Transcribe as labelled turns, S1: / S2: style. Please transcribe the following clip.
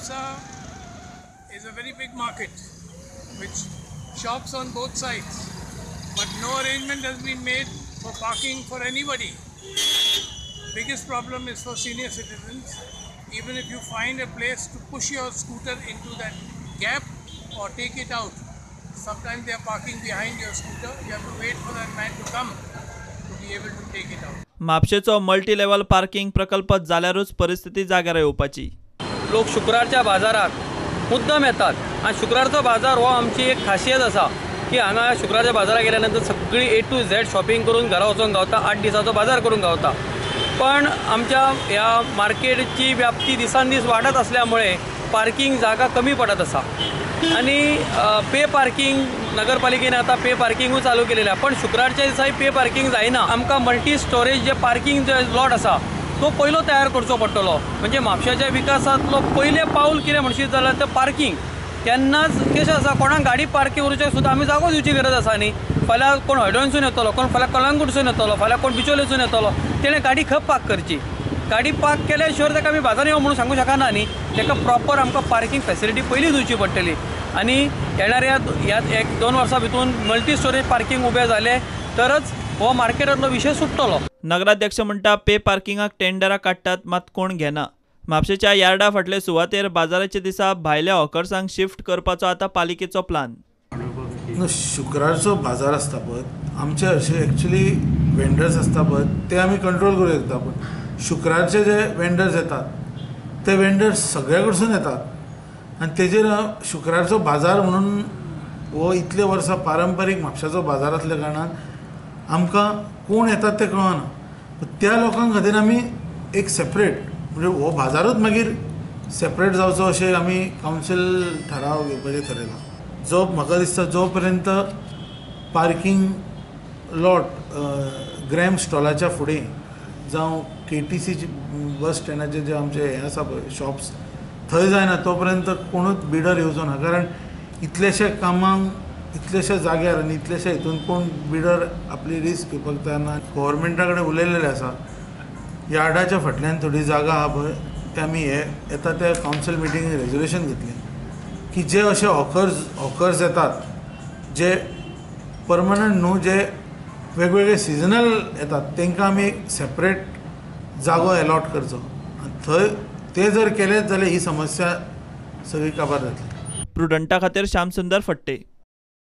S1: Bapsa is a very big market which shops on both sides, but no arrangement has been made for parking for anybody. Biggest problem is for senior citizens. Even if you find a place to push your scooter into that gap or take it out, sometimes they are parking behind your scooter. You have to wait for that man to come to be able to take it out.
S2: म्हापशेचो multi level parking प्रकल्प जाल्यारूच परिस्थिती जाग्यार येवपाची.
S3: लोक शुक्रारच्या बाजाराक मुद्दम येतात आणि शुक्रारचो बाजार हो आमची एक खासियत आसा की हांगा शुक्रारच्या बाजाराक गेल्या नंतर सगळी A to Z शॉपिंग करून घरा वचूंक गावता. 8 दिसाचो बाजार करूंक गावता. पण आमच्या ह्या मार्केटची व्याप्ती दिसान दीस वाढत असल्यामुळे पार्किंग जागा कमी पडत आसा आणि पे पार्किंग नगरपालिकेने आता पे पार्किंगूय चालू केलेल्या. पण शुक्रारच्या दिसाय पे पार्किंग जायना. आमकां मल्टी स्टोरेज जे पार्किंग जे लॉट आसा तो पयलो तयार करचो पडटलो. म्हणजे म्हापशाच्या विकासांतलो पयलें पाऊल कितें म्हणशीत जाल्यार तें पार्किंग. तेन्नाच कशें आसा कोणाक गाडी पार्क करूचे सुद्दां आमी जागो दिवची गरज आसा न्ही. फाल्यां कोण हळडणसून येतलो, कोण फाल्यां कलंगूटसून येतलो, फाल्यां कोण बिचोलेसून येतलो, तेणें गाडी खंय पार्क करची. गाडी पार्क केल्या शिवाय ताका आमी बाजार यो म्हणून सांगूं शकना न्ही. ताका प्रॉपर आमकां पार्किंग फॅसिलिटी पयली दिवची पडटली आनी येणाऱ्या ह्या 1-2 वर्सां भितून मल्टी स्टोरेज पार्किंग उबें जालें तरच हो मार्केटांतलो विशय सुट्टलो.
S2: नगराध्यक्ष म्हणटा पे पार्किंगाक टेंडरां काडटात मात कोण घेना. म्हापशेच्या यार्डा फाटले सुवातेर बाजाराच्या दिसा भायल्या हॉकर्सांक शिफ्ट करपाचो आतां पालिकेचो प्लान.
S4: शुक्रारचो बाजार आसता पळय आमचे अशे एक्चुअली वेंडर्स आसता पळय ते आमी कंट्रोल करूं शकता. पण शुक्रारचे जे वेंडर्स येतात ते वेंडर्स सगळ्या कडसून येतात आनी तेजेर शुक्रारचो बाजार म्हणून हो इतले वर्सां पारंपारीक म्हापशाचो बाजार आसल्या कारणान आमकां कोण येतात ते कळना. त्या लोकां खातीर आमी एक सेपरेट म्हणजे हो बाजारूच मागीर सेपरेट जावचो अशें आमी कावन्सील थाराव घेवपाचें थारायला. जो म्हाका दिसता जो पर्यंत पार्किंग लॉट ग्रॅम स्टॉलाच्या फुडें जावं KTC बस स्टँडाचे जे आमचे हे आसा पळय शॉप्स थंय जायना तो पर्यंत कोणूच बिडर येवचो ना. कारण इतलेशे कामांक इतलेशे जाग्यार आनी इतलेशे हितून कोण बिडर आपली रिस्क घेवपाक तयार ना. गव्हर्मेंटा कडेन उलयलेले आसा यार्डाच्या फाटल्यान थोडी जागा आहा पळय ते आमी हे येता त्या कावन्सील मिटिंगेक रेजोल्युशन घेतलें की जे अशे हॉकर्स येतात जे परमनंट न्हू जे वेगवेगळे सिजनल येतात तांकां आमी एक सेपरेट जागो अलॉट करचो आनी थंय ते जर केलेत जाल्यार ही समस्या सगळी काबार जातली.
S2: प्रुडंटा खातीर श्यामसुंदर फडते.